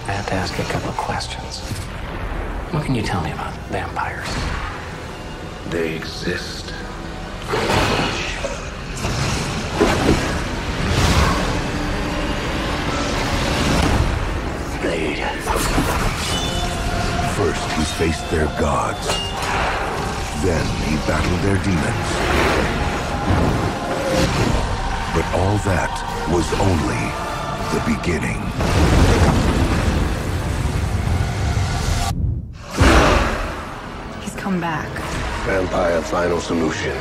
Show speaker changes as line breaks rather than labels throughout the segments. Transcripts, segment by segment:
I have to ask you a couple of questions. What can you tell me about vampires?
They exist.
Blade.
First, he faced their gods. Then, he battled their demons. But all that was only the beginning.
He's come back.
Vampire final solution.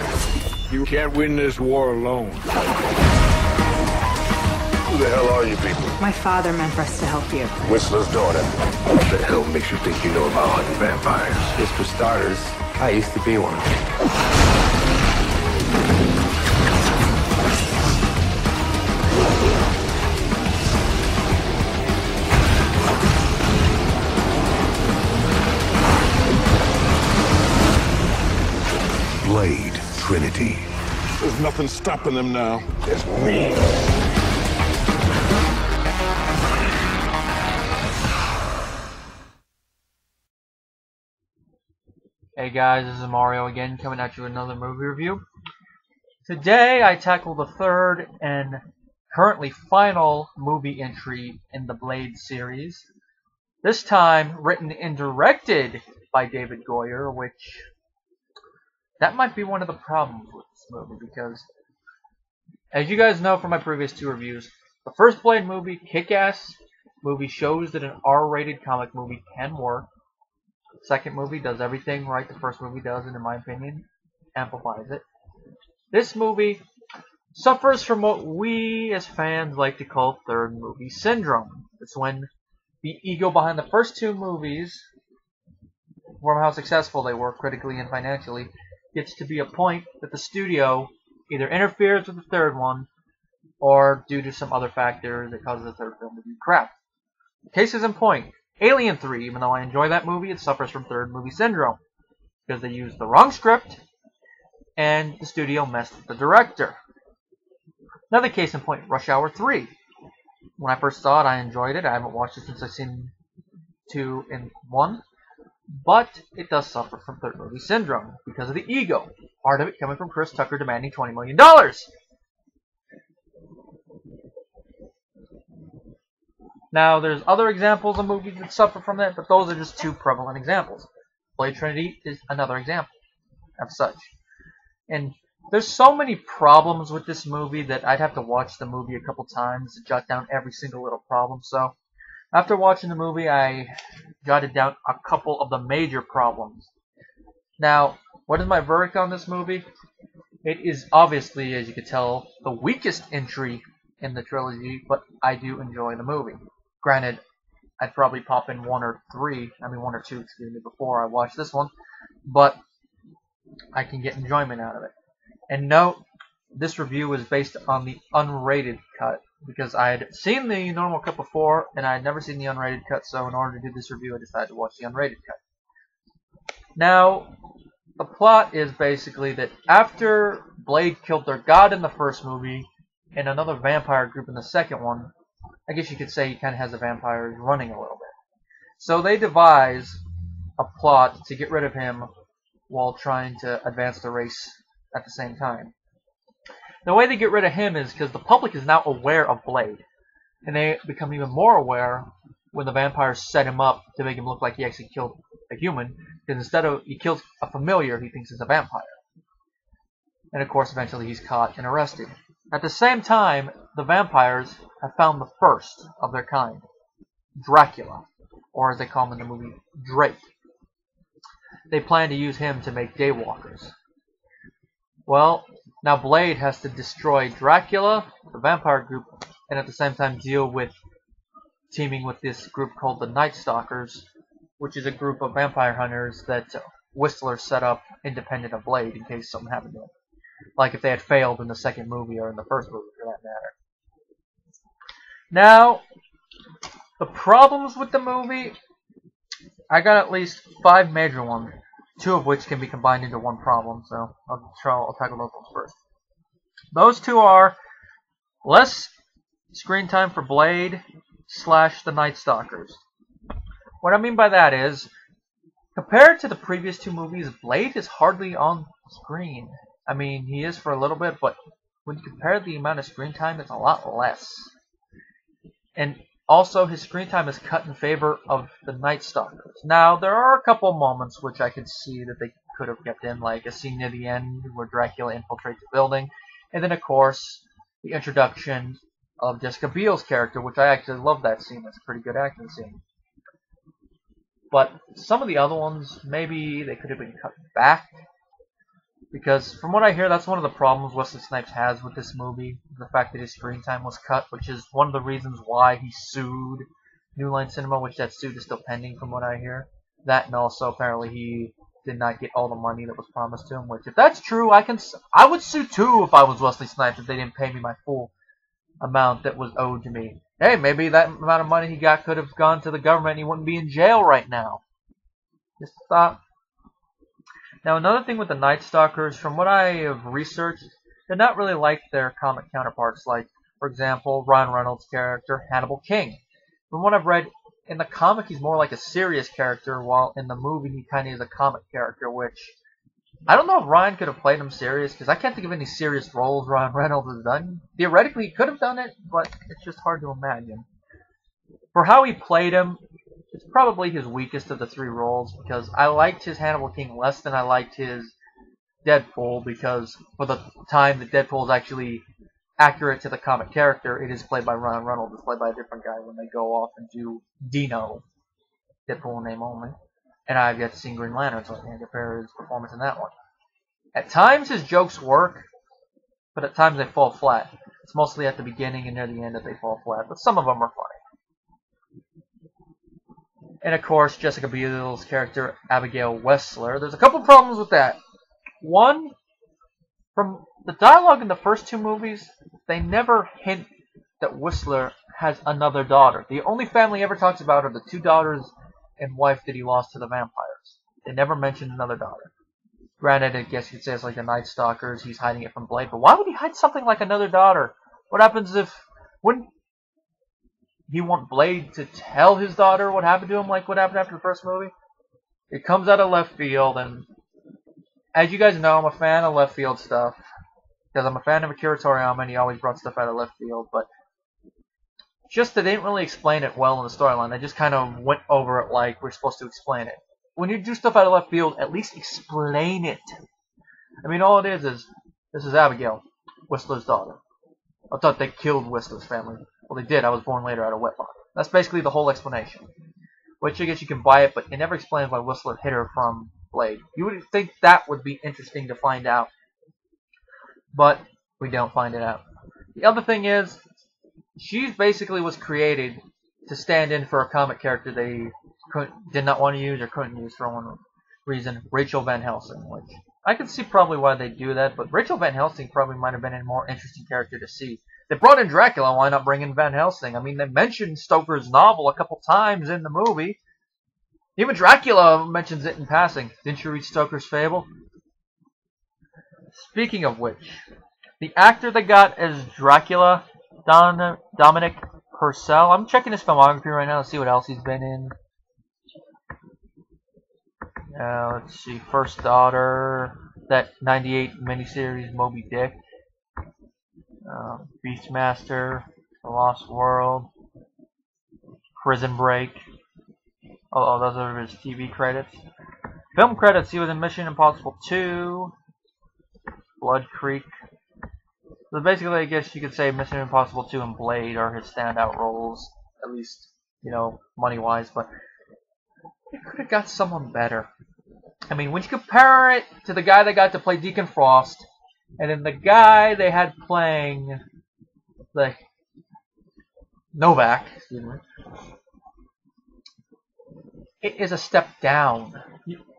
You can't win this war alone.
Who the hell are you people?
My father meant for us to help you.
Whistler's daughter. What the hell makes you think you know about hunting vampires?
Just for starters, I used to be one.
Blade Trinity.
There's nothing stopping them now.
It's me.
Hey guys, this is Mario again, coming at you with another movie review. Today I tackle the third and currently final movie entry in the Blade series. This time written and directed by David Goyer, which that might be one of the problems with this movie, because as you guys know from my previous two reviews, the first Blade movie, Kick-Ass movie, shows that an R-rated comic movie can work. The second movie does everything right the first movie does, and in my opinion, amplifies it. This movie suffers from what we as fans like to call third movie syndrome. It's when the ego behind the first two movies, from how successful they were critically and financially, gets to be a point that the studio either interferes with the third one, or due to some other factor that causes the third film to be crap. Cases in point. Alien 3, even though I enjoy that movie, it suffers from third movie syndrome, because they used the wrong script, and the studio messed with the director. Another case in point, Rush Hour 3. When I first saw it, I enjoyed it. I haven't watched it since I've seen 2 and 1. But it does suffer from third movie syndrome because of the ego. Part of it coming from Chris Tucker demanding $20 million. Now, there's other examples of movies that suffer from that, but those are just two prevalent examples. Blade Trinity is another example of such. And there's so many problems with this movie that I'd have to watch the movie a couple times to jot down every single little problem. So, after watching the movie, I jotted down a couple of the major problems. Now, what is my verdict on this movie? It is obviously, as you can tell, the weakest entry in the trilogy, but I do enjoy the movie. Granted, I'd probably pop in one or two, before I watch this one, but I can get enjoyment out of it. And note, this review is based on the unrated cut, because I had seen the normal cut before, and I had never seen the unrated cut, so in order to do this review, I decided to watch the unrated cut. Now, the plot is basically that after Blade killed their god in the first movie, and another vampire group in the second one, I guess you could say he kind of has the vampires running a little bit. So they devise a plot to get rid of him while trying to advance the race at the same time. The way they get rid of him is because the public is now aware of Blade. And they become even more aware when the vampires set him up to make him look like he actually killed a human. Because instead of he kills a familiar, he thinks it's a vampire. And of course, eventually he's caught and arrested. At the same time, the vampires have found the first of their kind, Dracula, or as they call him in the movie, Drake. They plan to use him to make daywalkers. Well, now Blade has to destroy Dracula, the vampire group, and at the same time deal with teaming with this group called the Night Stalkers, which is a group of vampire hunters that Whistler set up independent of Blade in case something happened to him. Like if they had failed in the second movie or in the first movie, for that matter. Now, the problems with the movie, I got at least 5 major ones, 2 of which can be combined into one problem, so I'll tackle those ones first. Those 2 are less screen time for Blade / the Night Stalkers. What I mean by that is, compared to the previous two movies, Blade is hardly on screen. I mean, he is for a little bit, but when you compare the amount of screen time, it's a lot less. And also, his screen time is cut in favor of the Night Stalkers. Now, there are a couple moments which I could see that they could have kept in, like a scene near the end where Dracula infiltrates the building, and then, of course, the introduction of Jessica Biel's character, which I actually love that scene. That's a pretty good acting scene. But some of the other ones, maybe they could have been cut back. Because from what I hear, that's one of the problems Wesley Snipes has with this movie. The fact that his screen time was cut, which is one of the reasons why he sued New Line Cinema, which that suit is still pending from what I hear. That, and also apparently he did not get all the money that was promised to him, which if that's true, I would sue too if I was Wesley Snipes if they didn't pay me my full amount that was owed to me. Hey, maybe that amount of money he got could have gone to the government and he wouldn't be in jail right now. Just a thought. Now, another thing with the Night Stalkers, from what I have researched, they're not really like their comic counterparts, like, for example, Ryan Reynolds' character, Hannibal King. From what I've read, in the comic he's more like a serious character, while in the movie he kind of is a comic character, which I don't know if Ryan could have played him serious, because I can't think of any serious roles Ryan Reynolds has done. Theoretically, he could have done it, but it's just hard to imagine. For how he played him, it's probably his weakest of the three roles, because I liked his Hannibal King less than I liked his Deadpool, because for the time that Deadpool is actually accurate to the comic character, it is played by Ryan Reynolds. It's played by a different guy when they go off and do Dino, Deadpool name only. And I've yet to see Green Lantern, so I can't compare his performance in that one. At times his jokes work, but at times they fall flat. It's mostly at the beginning and near the end that they fall flat, but some of them are funny. And of course, Jessica Biel's character, Abigail Wessler. There's a couple problems with that. One, from the dialogue in the first two movies, they never hint that Whistler has another daughter. The only family he ever talks about are the two daughters and wife that he lost to the vampires. They never mention another daughter. Granted, I guess you could say it's like the Night Stalkers, he's hiding it from Blade, but why would he hide something like another daughter? What happens if... Wouldn't he want Blade to tell his daughter what happened to him, like what happened after the first movie? It comes out of left field, and as you guys know, I'm a fan of left field stuff, because I'm a fan of Akira Toriyama, and he always brought stuff out of left field, but just they didn't really explain it well in the storyline. They just kind of went over it like we're supposed to explain it. When you do stuff out of left field, at least explain it. I mean, all it is this is Abigail, Whistler's daughter. I thought they killed Whistler's family. Well, they did. I was born later out of wedlock. That's basically the whole explanation. Which I guess you can buy it, but it never explains why Whistler hid her from Blade. You would think that would be interesting to find out. But we don't find it out. The other thing is, she basically was created to stand in for a comic character they did not want to use or couldn't use for one reason, Rachel Van Helsing. Which I could see probably why they do that, but Rachel Van Helsing probably might have been a more interesting character to see. They brought in Dracula, why not bring in Van Helsing? I mean, they mentioned Stoker's novel a couple times in the movie. Even Dracula mentions it in passing. Didn't you read Stoker's Fable? Speaking of which, the actor they got as Dracula, Dominic Purcell. I'm checking his filmography right now to see what else he's been in. Let's see, First Daughter, that 98 miniseries Moby Dick, Beastmaster, The Lost World, Prison Break. Oh, those are his TV credits. Film credits, he was in Mission Impossible 2, Blood Creek. So basically, I guess you could say Mission Impossible 2 and Blade are his standout roles, at least, you know, money-wise, but they could have got someone better. I mean, when you compare it to the guy they got to play Deacon Frost, and then the guy they had playing, like, Novak, excuse me, it is a step down.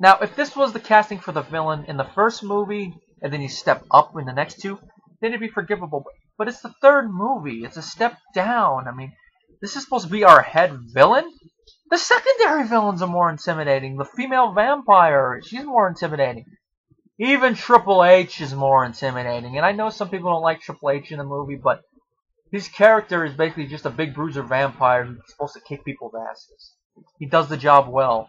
Now, if this was the casting for the villain in the first movie, and then you step up in the next two, then it'd be forgivable. But it's the third movie. It's a step down. I mean, this is supposed to be our head villain? The secondary villains are more intimidating. The female vampire, she's more intimidating. Even Triple H is more intimidating. And I know some people don't like Triple H in the movie, but his character is basically just a big bruiser vampire who's supposed to kick people's asses. he does the job well.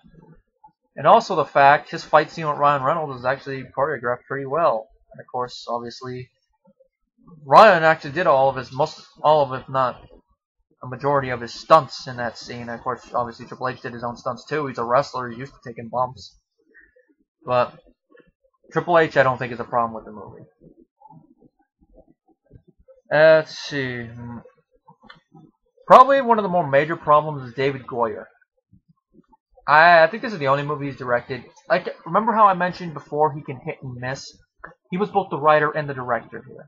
And also the fact his fight scene with Ryan Reynolds is actually choreographed pretty well. And of course, obviously, Ryan actually did all of, if not a majority of his stunts in that scene. And of course, obviously Triple H did his own stunts too. He's a wrestler, he's used to taking bumps. But Triple H, I don't think is a problem with the movie. Let's see. Probably one of the more major problems is David Goyer. I think this is the only movie he's directed. Like, remember how I mentioned before he can hit and miss? He was both the writer and the director here.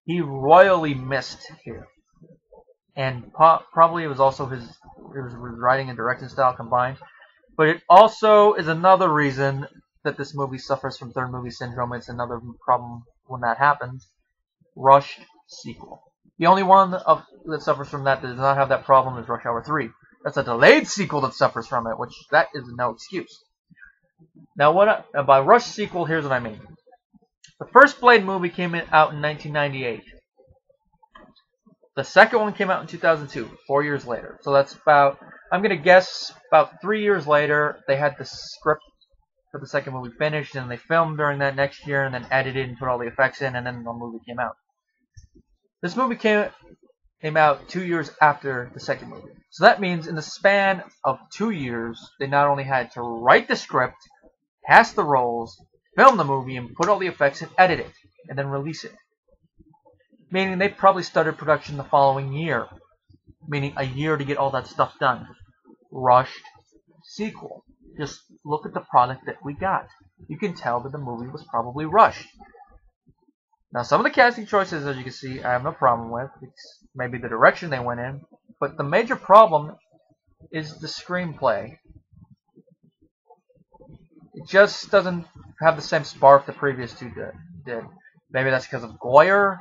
He royally missed here. And probably it was also his writing and directing style combined. But it also is another reason that this movie suffers from third movie syndrome. It's another problem when that happens. Rushed sequel. The only one that suffers from that does not have that problem is Rush Hour 3. That's a delayed sequel that suffers from it, which that is no excuse. Now, by Rush sequel, here's what I mean. The first Blade movie came out in 1998. The second one came out in 2002, 4 years later. So that's about, I'm going to guess, about 3 years later, they had the script for the second movie finished, and they filmed during that next year, and then edited and put all the effects in, and then the movie came out. This movie came out 2 years after the second movie. So that means in the span of 2 years, they not only had to write the script, cast the roles, film the movie, and put all the effects and edit it, and then release it. Meaning they probably started production the following year. Meaning a year to get all that stuff done. Rushed sequel. Just look at the product that we got. You can tell that the movie was probably rushed. Now, some of the casting choices, as you can see, I have no problem with. It's maybe the direction they went in. But the major problem is the screenplay. It just doesn't have the same spark the previous two did. Maybe that's because of Goyer.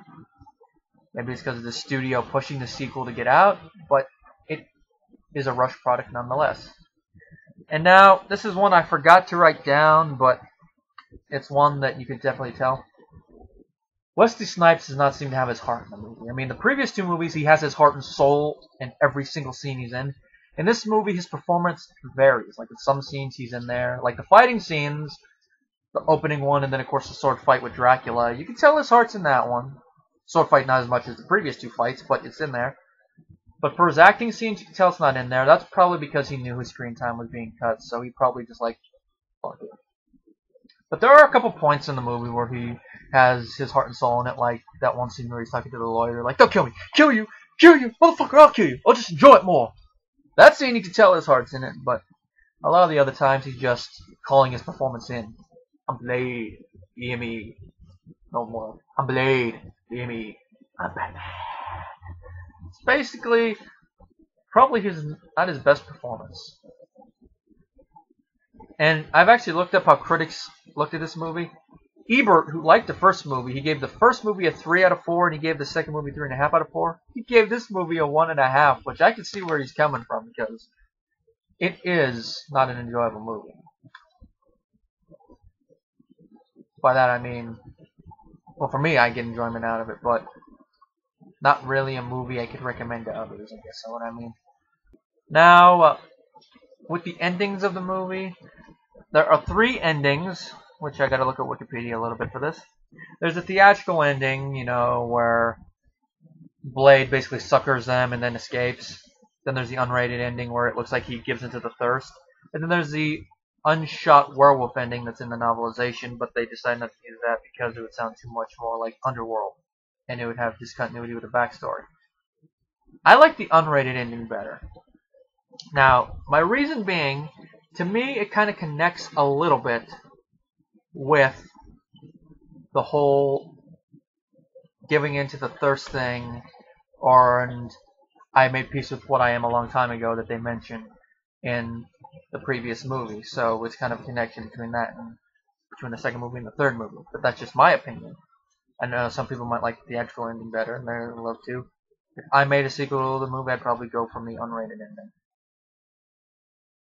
Maybe it's because of the studio pushing the sequel to get out. But it is a rushed product nonetheless. And now, this is one I forgot to write down, but it's one that you could definitely tell. Wesley Snipes does not seem to have his heart in the movie. I mean, the previous two movies, he has his heart and soul in every single scene he's in. In this movie, his performance varies. Like, in some scenes, he's in there. Like, the fighting scenes, the opening one, and then, of course, the sword fight with Dracula. You can tell his heart's in that one. Sword fight not as much as the previous two fights, but it's in there. But for his acting scenes, you can tell it's not in there. That's probably because he knew his screen time was being cut, so he probably just, like, fuck it. But there are a couple points in the movie where he has his heart and soul in it, like that one scene where he's talking to the lawyer, like, don't kill me, kill you, motherfucker, I'll kill you, I'll just enjoy it more. That scene, you can tell his heart's in it, but a lot of the other times he's just calling his performance in. I'm Blade, hear me, no more. I'm Blade, hear me, I'm Batman. It's basically probably not his best performance. And I've actually looked up how critics looked at this movie. Ebert, who liked the first movie, he gave the first movie a 3 out of 4, and he gave the second movie 3.5 out of 4. He gave this movie a 1.5, which I can see where he's coming from, because it is not an enjoyable movie. By that I mean, well, for me, I get enjoyment out of it, but not really a movie I could recommend to others, I guess that's what I mean. Now, with the endings of the movie, there are 3 endings, which I gotta look at Wikipedia a little bit for this. There's a theatrical ending, you know, where Blade basically suckers them and then escapes. Then there's the unrated ending where it looks like he gives into the thirst. And then there's the unshot werewolf ending that's in the novelization, but they decided not to use that because it would sound too much more like Underworld, and it would have discontinuity with the backstory. I like the unrated ending better. Now, my reason being, to me, it kind of connects a little bit with the whole giving into the thirst thing, and I made peace with what I am a long time ago that they mentioned in the previous movie. So it's kind of a connection between that and between the second movie and the third movie. But that's just my opinion. I know some people might like the theatrical ending better, and they'd love to. If I made a sequel to the movie, I'd probably go from the unrated ending.